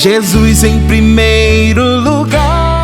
Jesus em primeiro lugar.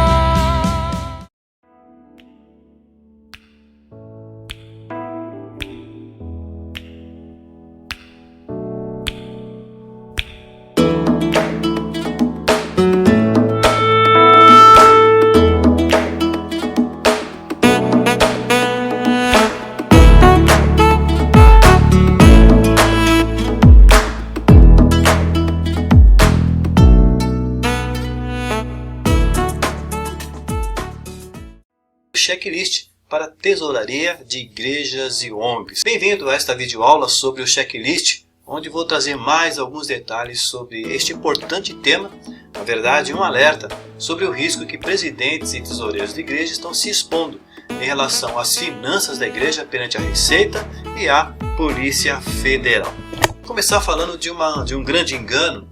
Checklist para tesouraria de igrejas e ONGs. Bem-vindo a esta videoaula sobre o checklist, onde vou trazer mais alguns detalhes sobre este importante tema, na verdade um alerta sobre o risco que presidentes e tesoureiros de igreja estão se expondo em relação às finanças da igreja perante a Receita e a Polícia Federal. Vou começar falando de um grande engano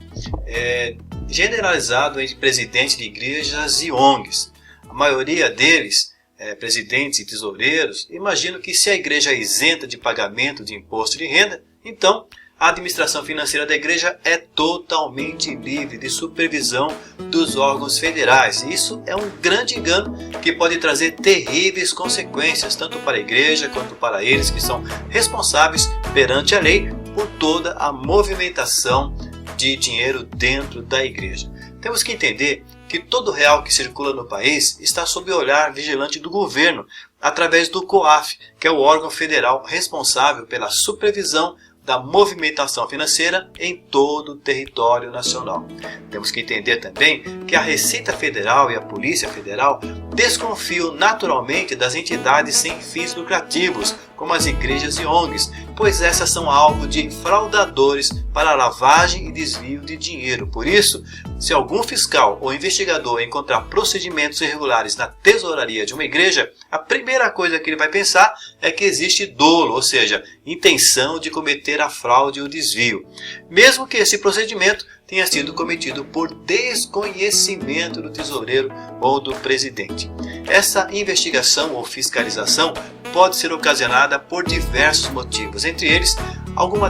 generalizado entre presidentes de igrejas e ONGs. A maioria deles presidentes e tesoureiros, imaginam que se a igreja é isenta de pagamento de imposto de renda, então a administração financeira da igreja é totalmente livre de supervisão dos órgãos federais. Isso é um grande engano que pode trazer terríveis consequências, tanto para a igreja quanto para eles que são responsáveis perante a lei por toda a movimentação de dinheiro dentro da igreja. Temos que entender que todo real que circula no país está sob o olhar vigilante do governo, através do COAF, que é o órgão federal responsável pela supervisão da movimentação financeira em todo o território nacional. Temos que entender também que a Receita Federal e a Polícia Federal desconfiam naturalmente das entidades sem fins lucrativos, como as igrejas e ONGs, pois essas são alvo de fraudadores para lavagem e desvio de dinheiro. Por isso, se algum fiscal ou investigador encontrar procedimentos irregulares na tesouraria de uma igreja, a primeira coisa que ele vai pensar é que existe dolo, ou seja, intenção de cometer a fraude ou desvio, mesmo que esse procedimento tenha sido cometido por desconhecimento do tesoureiro ou do presidente. Essa investigação ou fiscalização pode ser ocasionada por diversos motivos, entre eles alguma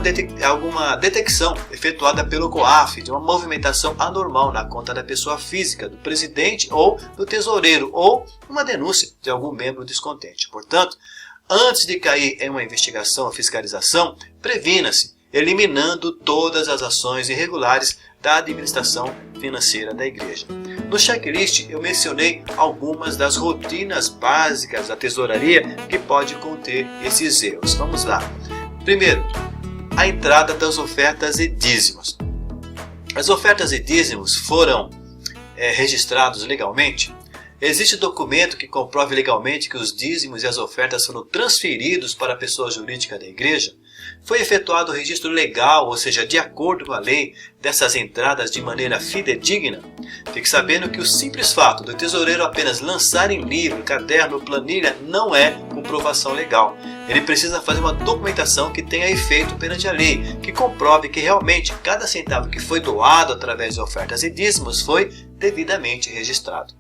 detecção efetuada pelo COAF de uma movimentação anormal na conta da pessoa física, do presidente ou do tesoureiro, ou uma denúncia de algum membro descontente. Portanto, antes de cair em uma investigação ou fiscalização, previna-se, eliminando todas as ações irregulares da administração financeira da igreja. No checklist eu mencionei algumas das rotinas básicas da tesouraria que pode conter esses erros. Vamos lá. Primeiro, a entrada das ofertas e dízimos. As ofertas e dízimos foram registrados legalmente? Existe documento que comprove legalmente que os dízimos e as ofertas foram transferidos para a pessoa jurídica da igreja? Foi efetuado o registro legal, ou seja, de acordo com a lei, dessas entradas de maneira fidedigna? Fique sabendo que o simples fato do tesoureiro apenas lançar em livro, caderno ou planilha não é comprovação legal. Ele precisa fazer uma documentação que tenha efeito perante a lei, que comprove que realmente cada centavo que foi doado através de ofertas e dízimos foi devidamente registrado.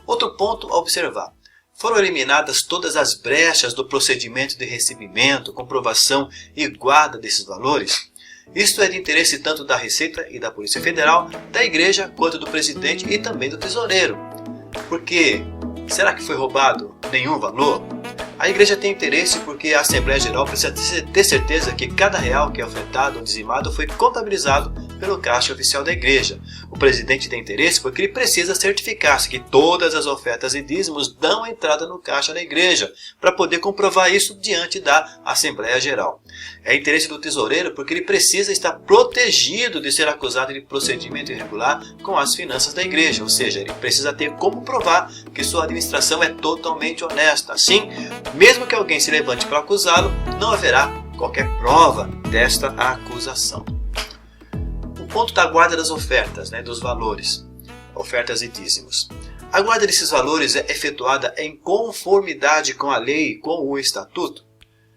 Outro ponto a observar. Foram eliminadas todas as brechas do procedimento de recebimento, comprovação e guarda desses valores? Isto é de interesse tanto da Receita e da Polícia Federal, da Igreja, quanto do presidente e também do tesoureiro. Porque, será que foi roubado nenhum valor? A igreja tem interesse porque a Assembleia Geral precisa ter certeza que cada real que é ofertado ou dizimado foi contabilizado pelo caixa oficial da igreja. O presidente tem interesse porque ele precisa certificar-se que todas as ofertas e dízimos dão entrada no caixa da igreja, para poder comprovar isso diante da Assembleia Geral. É interesse do tesoureiro porque ele precisa estar protegido de ser acusado de procedimento irregular com as finanças da igreja, ou seja, ele precisa ter como provar que sua administração é totalmente honesta. Assim, mesmo que alguém se levante para acusá-lo, não haverá qualquer prova desta acusação. O ponto da guarda das ofertas, dos valores, ofertas e dízimos. A guarda desses valores é efetuada em conformidade com a lei e com o estatuto?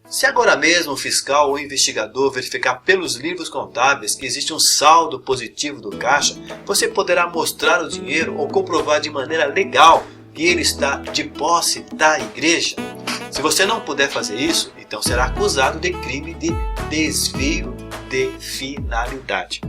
Se agora mesmo o fiscal ou investigador verificar pelos livros contábeis que existe um saldo positivo do caixa, você poderá mostrar o dinheiro ou comprovar de maneira legal que ele está de posse da igreja. Se você não puder fazer isso, então será acusado de crime de desvio de finalidade.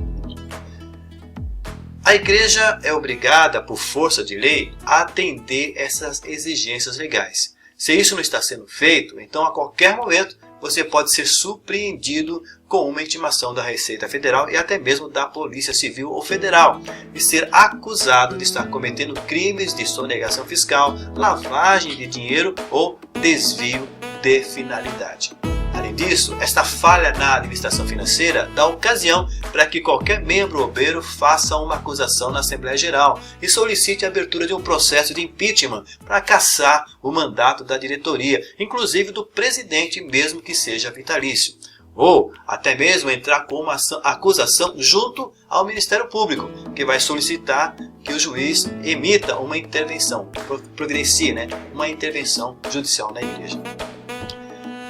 A igreja é obrigada, por força de lei, a atender essas exigências legais. Se isso não está sendo feito, então a qualquer momento você pode ser surpreendido com uma intimação da Receita Federal e até mesmo da Polícia Civil ou Federal e ser acusado de estar cometendo crimes de sonegação fiscal, lavagem de dinheiro ou desvio de finalidade. Além disso, esta falha na administração financeira dá ocasião para que qualquer membro obeiro faça uma acusação na Assembleia Geral e solicite a abertura de um processo de impeachment para cassar o mandato da diretoria, inclusive do presidente, mesmo que seja vitalício. Ou até mesmo entrar com uma acusação junto ao Ministério Público, que vai solicitar que o juiz emita uma intervenção, providencie, uma intervenção judicial na igreja.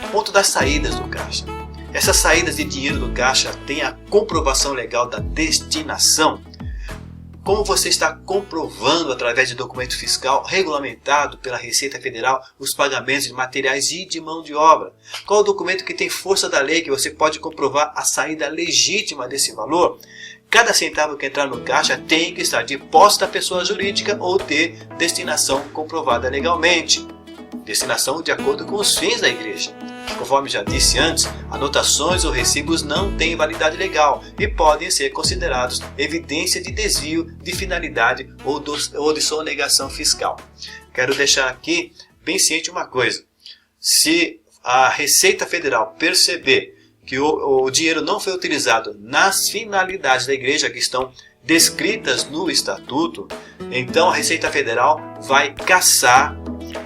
Ponto das saídas do caixa. Essas saídas de dinheiro do caixa têm a comprovação legal da destinação. Como você está comprovando através de documento fiscal regulamentado pela Receita Federal os pagamentos de materiais e de mão de obra? Qual o documento que tem força da lei que você pode comprovar a saída legítima desse valor? Cada centavo que entrar no caixa tem que estar de posse da pessoa jurídica ou ter destinação comprovada legalmente. Destinação de acordo com os fins da igreja. Conforme já disse antes, anotações ou recibos não têm validade legal e podem ser considerados evidência de desvio de finalidade ou de sonegação fiscal. Quero deixar aqui bem ciente uma coisa. Se a Receita Federal perceber que o dinheiro não foi utilizado nas finalidades da igreja que estão descritas no Estatuto, então a Receita Federal vai cassar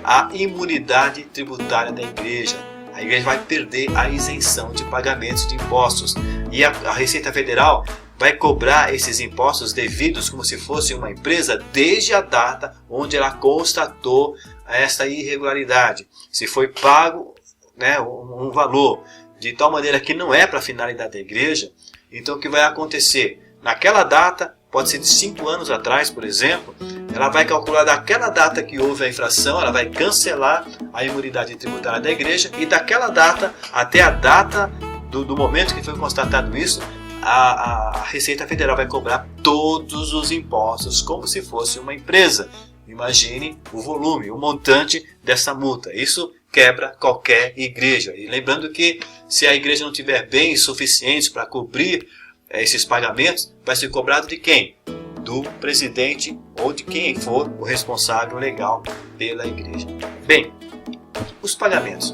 a imunidade tributária da igreja. A igreja vai perder a isenção de pagamentos de impostos. E a Receita Federal vai cobrar esses impostos devidos como se fosse uma empresa desde a data onde ela constatou essa irregularidade. Se foi pago um valor de tal maneira que não é para a finalidade da igreja, então o que vai acontecer? Naquela data, pode ser de 5 anos atrás, por exemplo, ela vai calcular daquela data que houve a infração, ela vai cancelar a imunidade tributária da igreja e daquela data até a data do momento que foi constatado isso, a Receita Federal vai cobrar todos os impostos como se fosse uma empresa. Imagine o volume, o montante dessa multa. Isso quebra qualquer igreja. E lembrando que se a igreja não tiver bens suficientes para cobrir esses pagamentos, vai ser cobrado de quem? Do presidente ou de quem for o responsável legal pela igreja. Bem, os pagamentos.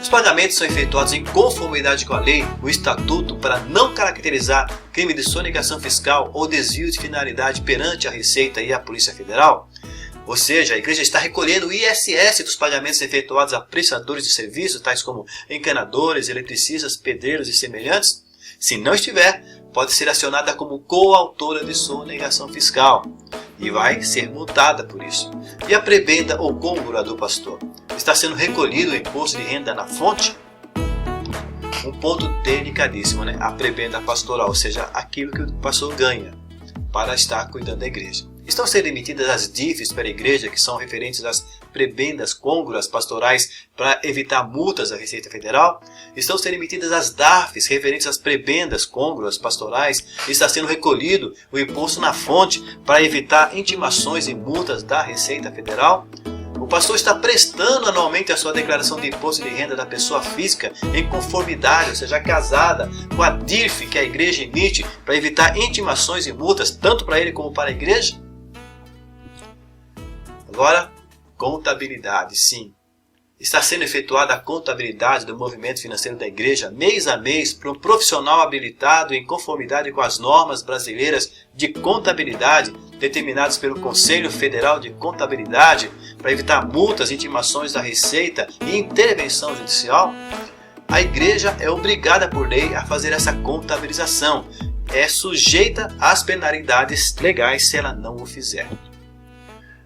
Os pagamentos são efetuados em conformidade com a lei, o estatuto, para não caracterizar crime de sonegação fiscal ou desvio de finalidade perante a Receita e a Polícia Federal. Ou seja, a igreja está recolhendo o ISS dos pagamentos efetuados a prestadores de serviços, tais como encanadores, eletricistas, pedreiros e semelhantes. Se não estiver, pode ser acionada como coautora de sonegação fiscal e vai ser multada por isso. E a prebenda ou côngora do pastor? Está sendo recolhido o imposto de renda na fonte? Um ponto delicadíssimo, a prebenda pastoral, ou seja, aquilo que o pastor ganha para estar cuidando da igreja. Estão sendo emitidas as DIFs para a igreja, que são referentes às prebendas côngoras pastorais para evitar multas da Receita Federal. Estão sendo emitidas as DAFs, referentes às prebendas côngoras pastorais. Está sendo recolhido o imposto na fonte para evitar intimações e multas da Receita Federal. O pastor está prestando anualmente a sua declaração de imposto de renda da pessoa física em conformidade, ou seja, casada, com a DIF que a igreja emite para evitar intimações e multas, tanto para ele como para a igreja. Agora, contabilidade, sim. Está sendo efetuada a contabilidade do movimento financeiro da igreja mês a mês por um profissional habilitado em conformidade com as normas brasileiras de contabilidade determinadas pelo Conselho Federal de Contabilidade para evitar multas, intimações da Receita e intervenção judicial. A igreja é obrigada por lei a fazer essa contabilização. É sujeita às penalidades legais se ela não o fizer.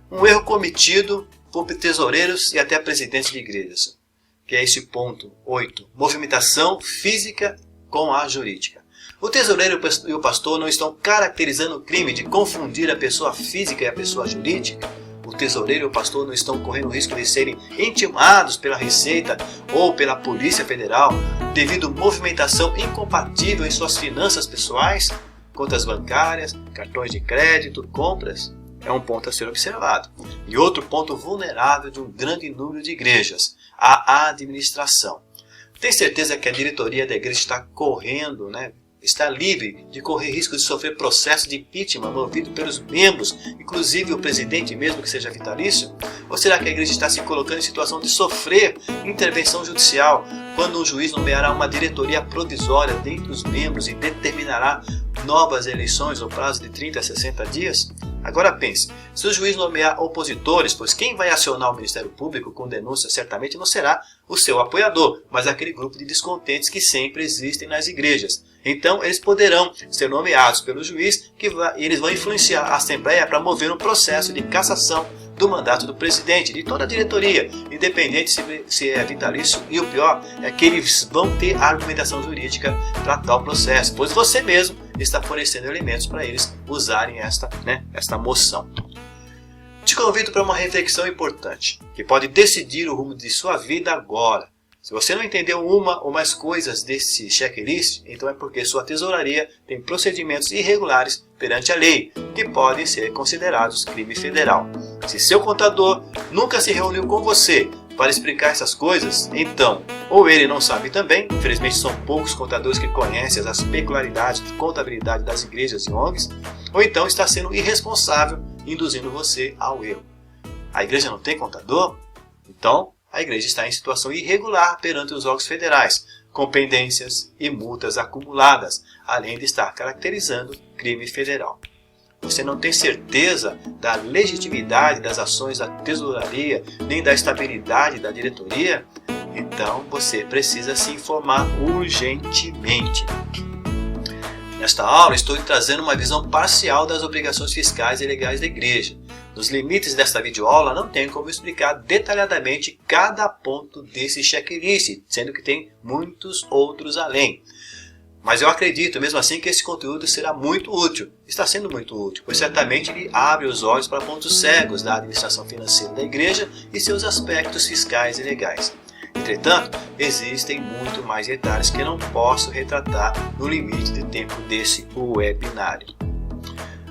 Um erro cometido por tesoureiros e até presidentes de igrejas, que é esse ponto 8, movimentação física com a jurídica. O tesoureiro e o pastor não estão caracterizando o crime de confundir a pessoa física e a pessoa jurídica. O tesoureiro e o pastor não estão correndo o risco de serem intimados pela Receita ou pela Polícia Federal devido a movimentação incompatível em suas finanças pessoais. contas bancárias, cartões de crédito, compras, é um ponto a ser observado. E outro ponto vulnerável de um grande número de igrejas, a administração. Tem certeza que a diretoria da igreja está correndo, está livre de correr risco de sofrer processo de impeachment movido pelos membros, inclusive o presidente mesmo que seja vitalício? Ou será que a igreja está se colocando em situação de sofrer intervenção judicial quando um juiz nomeará uma diretoria provisória dentre os membros e determinará novas eleições no prazo de 30 a 60 dias? Agora pense, se o juiz nomear opositores, pois quem vai acionar o Ministério Público com denúncia certamente não será o seu apoiador, mas aquele grupo de descontentes que sempre existem nas igrejas. Então eles poderão ser nomeados pelo juiz e eles vão influenciar a Assembleia para mover um processo de cassação do mandato do presidente, de toda a diretoria, independente se é vitalício, e o pior é que eles vão ter argumentação jurídica para tal processo, pois você mesmo está fornecendo elementos para eles usarem esta moção. Te convido para uma reflexão importante, que pode decidir o rumo de sua vida agora. Se você não entendeu uma ou mais coisas desse checklist, então é porque sua tesouraria tem procedimentos irregulares perante a lei, que podem ser considerados crime federal. Se seu contador nunca se reuniu com você para explicar essas coisas, então, ou ele não sabe também, infelizmente são poucos contadores que conhecem as peculiaridades de contabilidade das igrejas e ONGs, ou então está sendo irresponsável, induzindo você ao erro. A igreja não tem contador? Então, a igreja está em situação irregular perante os órgãos federais, com pendências e multas acumuladas, além de estar caracterizando crime federal. Você não tem certeza da legitimidade das ações da tesouraria, nem da estabilidade da diretoria? Então você precisa se informar urgentemente. Nesta aula estou trazendo uma visão parcial das obrigações fiscais e legais da igreja. Nos limites desta videoaula não tenho como explicar detalhadamente cada ponto desse checklist, sendo que tem muitos outros além. Mas eu acredito mesmo assim que esse conteúdo será muito útil, está sendo muito útil, pois certamente ele abre os olhos para pontos cegos da administração financeira da igreja e seus aspectos fiscais e legais. Entretanto, existem muito mais detalhes que não posso retratar no limite de tempo desse webinário.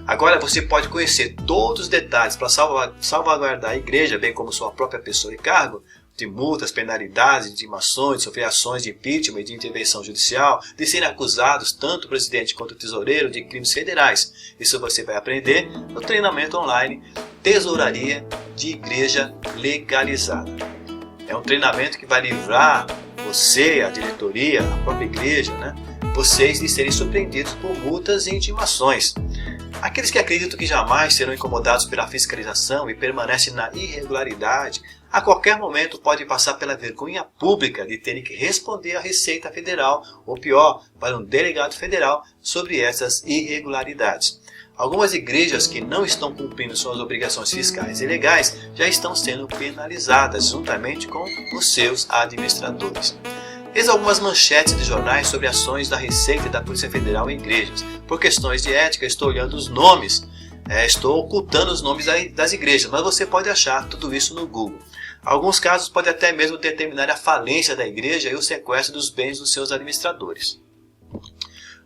Agora você pode conhecer todos os detalhes para salvaguardar a igreja, bem como sua própria pessoa e cargo, de multas, penalidades, intimações, de sofrer ações de impeachment e de intervenção judicial, de serem acusados tanto o presidente quanto o tesoureiro de crimes federais. Isso você vai aprender no treinamento online Tesouraria de Igreja Legalizada. É um treinamento que vai livrar você, a diretoria, a própria igreja, vocês de serem surpreendidos por multas e intimações. Aqueles que acreditam que jamais serão incomodados pela fiscalização e permanecem na irregularidade, a qualquer momento podem passar pela vergonha pública de terem que responder à Receita Federal, ou pior, para um delegado federal sobre essas irregularidades. Algumas igrejas que não estão cumprindo suas obrigações fiscais e legais já estão sendo penalizadas juntamente com os seus administradores. Eis algumas manchetes de jornais sobre ações da Receita e da Polícia Federal em igrejas. Por questões de ética, estou olhando os nomes, estou ocultando os nomes das igrejas, mas você pode achar tudo isso no Google. Alguns casos podem até mesmo determinar a falência da igreja e o sequestro dos bens dos seus administradores.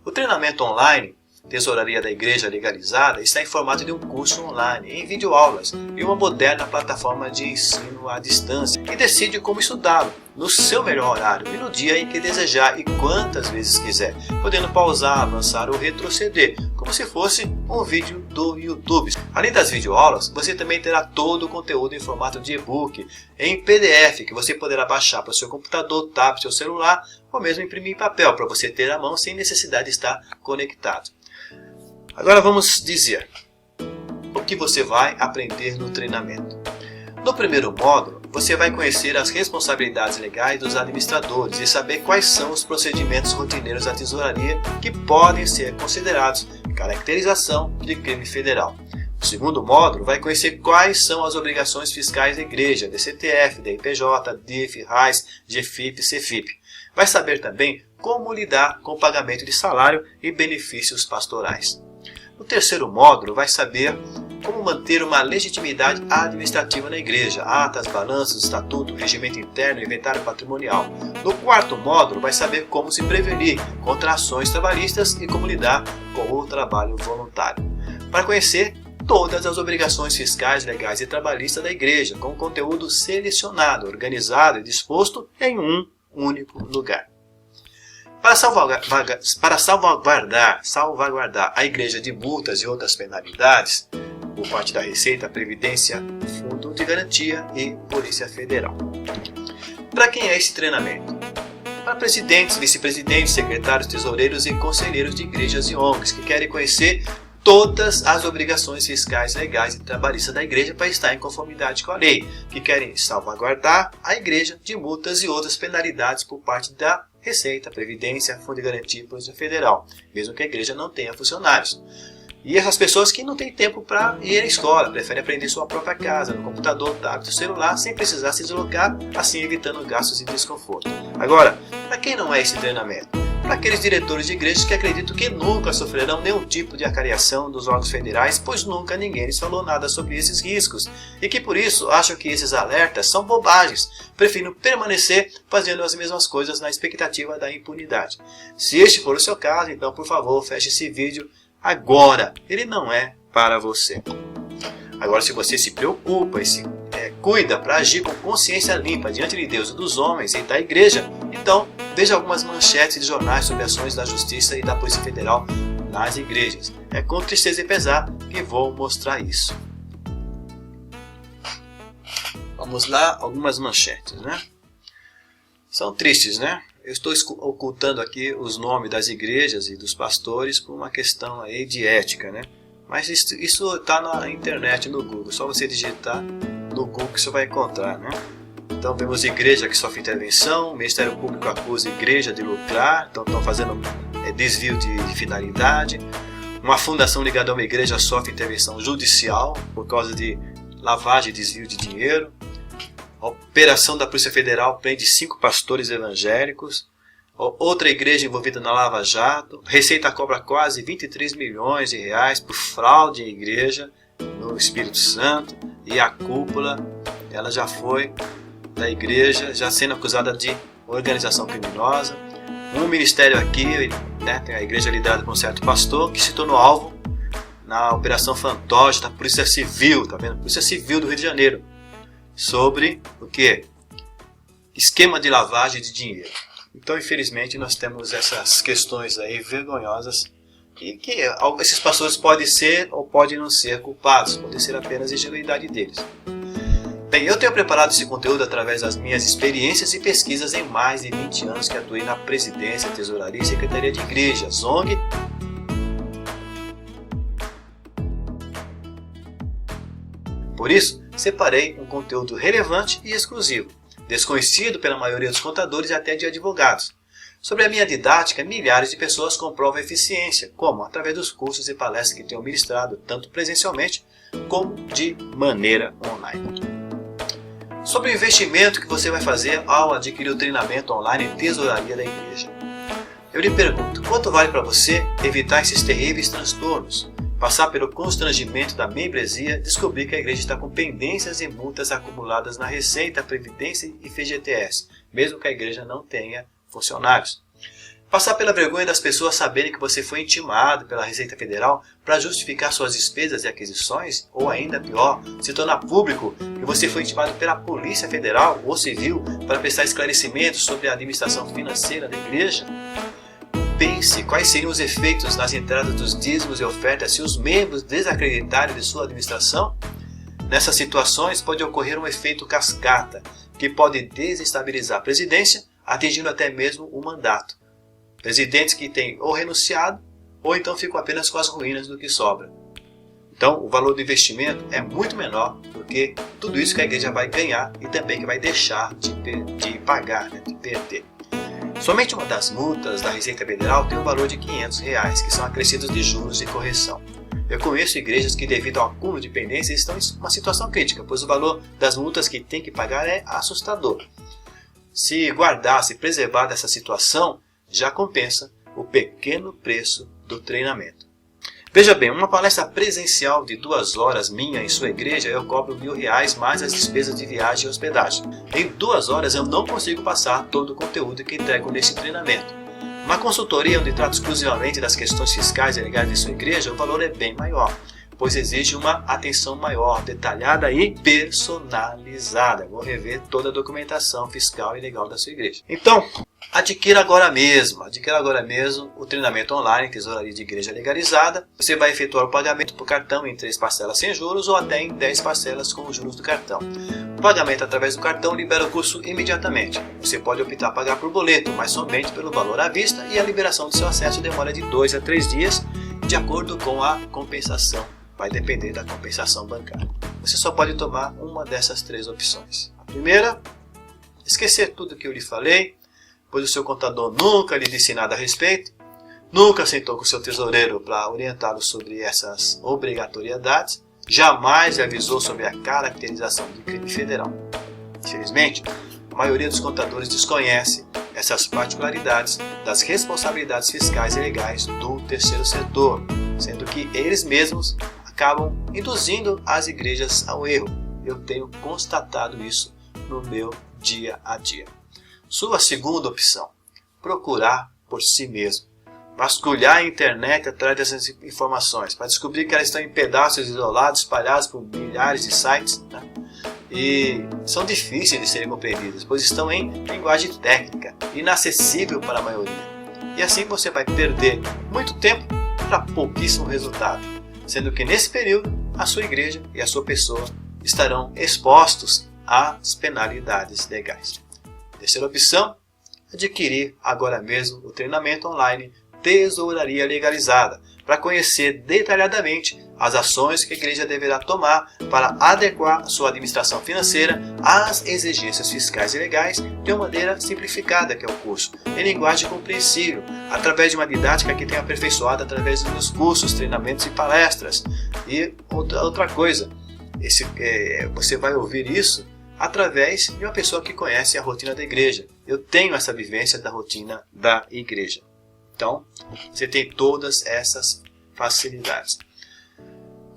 O treinamento online Tesouraria da Igreja Legalizada está em formato de um curso online, em videoaulas e uma moderna plataforma de ensino à distância, e decide como estudá-lo no seu melhor horário e no dia em que desejar e quantas vezes quiser, podendo pausar, avançar ou retroceder, como se fosse um vídeo do YouTube. Além das videoaulas, você também terá todo o conteúdo em formato de e-book, em PDF, que você poderá baixar para o seu computador, tablet ou celular, ou mesmo imprimir em papel para você ter à mão sem necessidade de estar conectado. Agora vamos dizer o que você vai aprender no treinamento. No primeiro módulo, você vai conhecer as responsabilidades legais dos administradores e saber quais são os procedimentos rotineiros da tesouraria que podem ser considerados caracterização de crime federal. No segundo módulo, vai conhecer quais são as obrigações fiscais da igreja, DCTF, DIPJ, DIF, RAIS, GFIP e CFIP. Vai saber também como lidar com o pagamento de salário e benefícios pastorais. No terceiro módulo, vai saber como manter uma legitimidade administrativa na igreja, atas, balanços, estatuto, regimento interno e inventário patrimonial. No quarto módulo, vai saber como se prevenir contra ações trabalhistas e como lidar com o trabalho voluntário. Para conhecer todas as obrigações fiscais, legais e trabalhistas da igreja, com conteúdo selecionado, organizado e disposto em um único lugar. Para salvaguardar a igreja de multas e outras penalidades, por parte da Receita, Previdência, Fundo de Garantia e Polícia Federal. Para quem é esse treinamento? Para presidentes, vice-presidentes, secretários, tesoureiros e conselheiros de igrejas e ONGs que querem conhecer todas as obrigações fiscais, legais e trabalhistas da igreja para estar em conformidade com a lei, que querem salvaguardar a igreja de multas e outras penalidades por parte da Receita, Previdência, Fundo de Garantia e Polícia Federal, mesmo que a igreja não tenha funcionários. E essas pessoas que não têm tempo para ir à escola, preferem aprender em sua própria casa, no computador, tablet, celular, sem precisar se deslocar, assim evitando gastos e desconforto. Agora, para quem não é esse treinamento? Para aqueles diretores de igrejas que acreditam que nunca sofrerão nenhum tipo de acariação dos órgãos federais, pois nunca ninguém lhes falou nada sobre esses riscos, e que por isso acham que esses alertas são bobagens, preferindo permanecer fazendo as mesmas coisas na expectativa da impunidade. Se este for o seu caso, então por favor feche esse vídeo agora, ele não é para você. Agora, se você se preocupa e se cuida para agir com consciência limpa diante de Deus e dos homens e da igreja, então veja algumas manchetes de jornais sobre ações da Justiça e da Polícia Federal nas igrejas. É com tristeza e pesar que vou mostrar isso. Vamos lá, algumas manchetes, né? São tristes, né? Eu estou ocultando aqui os nomes das igrejas e dos pastores por uma questão aí de ética, né? Mas isso está na internet, no Google. Só você digitar no Google que você vai encontrar, né? Então vemos igreja que sofre intervenção, o Ministério Público acusa a igreja de lucrar, então estão fazendo desvio de finalidade. Uma fundação ligada a uma igreja sofre intervenção judicial por causa de lavagem e desvio de dinheiro. A operação da Polícia Federal prende 5 pastores evangélicos. Outra igreja envolvida na Lava Jato. Receita cobra quase 23 milhões de reais por fraude em igreja no Espírito Santo. E a cúpula, ela já foi da igreja, já sendo acusada de organização criminosa. Um ministério aqui, né, tem a igreja liderada por um certo pastor, que se tornou alvo na Operação Fantoche da Polícia Civil, tá vendo? Polícia Civil do Rio de Janeiro. Sobre o quê? Esquema de lavagem de dinheiro. Então, infelizmente, nós temos essas questões aí vergonhosas e que esses pastores podem ser ou podem não ser culpados, pode ser apenas a ingenuidade deles. Bem, eu tenho preparado esse conteúdo através das minhas experiências e pesquisas em mais de 20 anos que atuei na presidência, tesouraria e secretaria de igrejas, ONG. Por isso, separei um conteúdo relevante e exclusivo, desconhecido pela maioria dos contadores e até de advogados. Sobre a minha didática, milhares de pessoas comprovam a eficiência, como através dos cursos e palestras que tenho ministrado, tanto presencialmente como de maneira online. Sobre o investimento que você vai fazer ao adquirir o treinamento online em tesouraria da igreja. Eu lhe pergunto, quanto vale para você evitar esses terríveis transtornos? Passar pelo constrangimento da membresia, descobrir que a igreja está com pendências e multas acumuladas na Receita, Previdência e FGTS, mesmo que a igreja não tenha funcionários. Passar pela vergonha das pessoas saberem que você foi intimado pela Receita Federal para justificar suas despesas e aquisições, ou ainda pior, se tornar público que você foi intimado pela Polícia Federal ou Civil para prestar esclarecimentos sobre a administração financeira da igreja. Pense quais seriam os efeitos nas entradas dos dízimos e ofertas se os membros desacreditarem de sua administração. Nessas situações pode ocorrer um efeito cascata, que pode desestabilizar a presidência, atingindo até mesmo o mandato. Presidentes que têm ou renunciado, ou então ficam apenas com as ruínas do que sobra. Então, o valor do investimento é muito menor do que tudo isso que a igreja vai ganhar e também que vai deixar de pagar, de perder. Somente uma das multas da Receita Federal tem um valor de R$500, que são acrescidos de juros e correção. Eu conheço igrejas que, devido ao acúmulo de pendências, estão em uma situação crítica, pois o valor das multas que tem que pagar é assustador. Se guardar, se preservar dessa situação, já compensa o pequeno preço do treinamento. Veja bem, uma palestra presencial de 2 horas minha em sua igreja, eu cobro R$1.000 mais as despesas de viagem e hospedagem. Em 2 horas eu não consigo passar todo o conteúdo que entrego nesse treinamento. Uma consultoria onde trato exclusivamente das questões fiscais e legais de sua igreja, o valor é bem maior, pois exige uma atenção maior, detalhada e personalizada. Vou rever toda a documentação fiscal e legal da sua igreja. Então, adquira agora mesmo o treinamento online Tesouraria de Igreja Legalizada. Você vai efetuar o pagamento por cartão em 3 parcelas sem juros ou até em 10 parcelas com os juros do cartão. O pagamento através do cartão libera o curso imediatamente. Você pode optar a pagar por boleto, mas somente pelo valor à vista, e a liberação do seu acesso demora de 2 a 3 dias, de acordo com a compensação. Vai depender da compensação bancária. Você só pode tomar uma dessas 3 opções. A primeira, esquecer tudo que eu lhe falei, pois o seu contador nunca lhe disse nada a respeito, nunca sentou com o seu tesoureiro para orientá-lo sobre essas obrigatoriedades, jamais lhe avisou sobre a caracterização de crime federal. Infelizmente, a maioria dos contadores desconhece essas particularidades das responsabilidades fiscais e legais do terceiro setor, sendo que eles mesmos acabam induzindo as igrejas ao erro. Eu tenho constatado isso no meu dia a dia. Sua segunda opção, procurar por si mesmo. Vasculhar a internet atrás dessas informações, para descobrir que elas estão em pedaços isolados, espalhados por milhares de sites, né? E são difíceis de serem compreendidas, pois estão em linguagem técnica, inacessível para a maioria. E assim você vai perder muito tempo para pouquíssimo resultado, sendo que nesse período a sua igreja e a sua pessoa estarão expostos às penalidades legais. Terceira opção, adquirir agora mesmo o treinamento online Tesouraria Legalizada, para conhecer detalhadamente as ações que a igreja deverá tomar para adequar a sua administração financeira às exigências fiscais e legais de uma maneira simplificada, que é o curso, em linguagem compreensível, através de uma didática que tenha aperfeiçoado através dos cursos, treinamentos e palestras. E outra coisa, você vai ouvir isso através de uma pessoa que conhece a rotina da igreja. Eu tenho essa vivência da rotina da igreja. Então, você tem todas essas facilidades.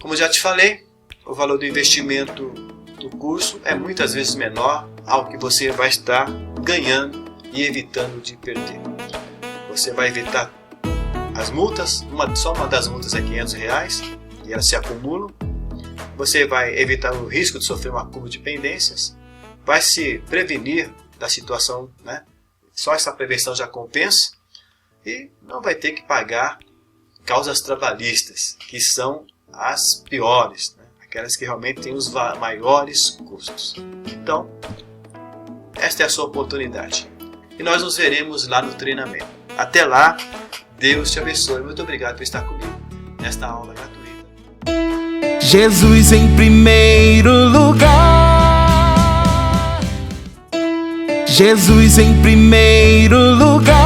Como já te falei, o valor do investimento do curso é muitas vezes menor ao que você vai estar ganhando e evitando de perder. Você vai evitar as multas, só uma das multas é R$500 e elas se acumulam. Você vai evitar o risco de sofrer um acúmulo de pendências, vai se prevenir da situação, né? Só essa prevenção já compensa. E não vai ter que pagar causas trabalhistas, que são as piores, né? Aquelas que realmente têm os maiores custos. Então, esta é a sua oportunidade. E nós nos veremos lá no treinamento. Até lá, Deus te abençoe. Muito obrigado por estar comigo nesta aula gratuita. Jesus em primeiro lugar. Jesus em primeiro lugar.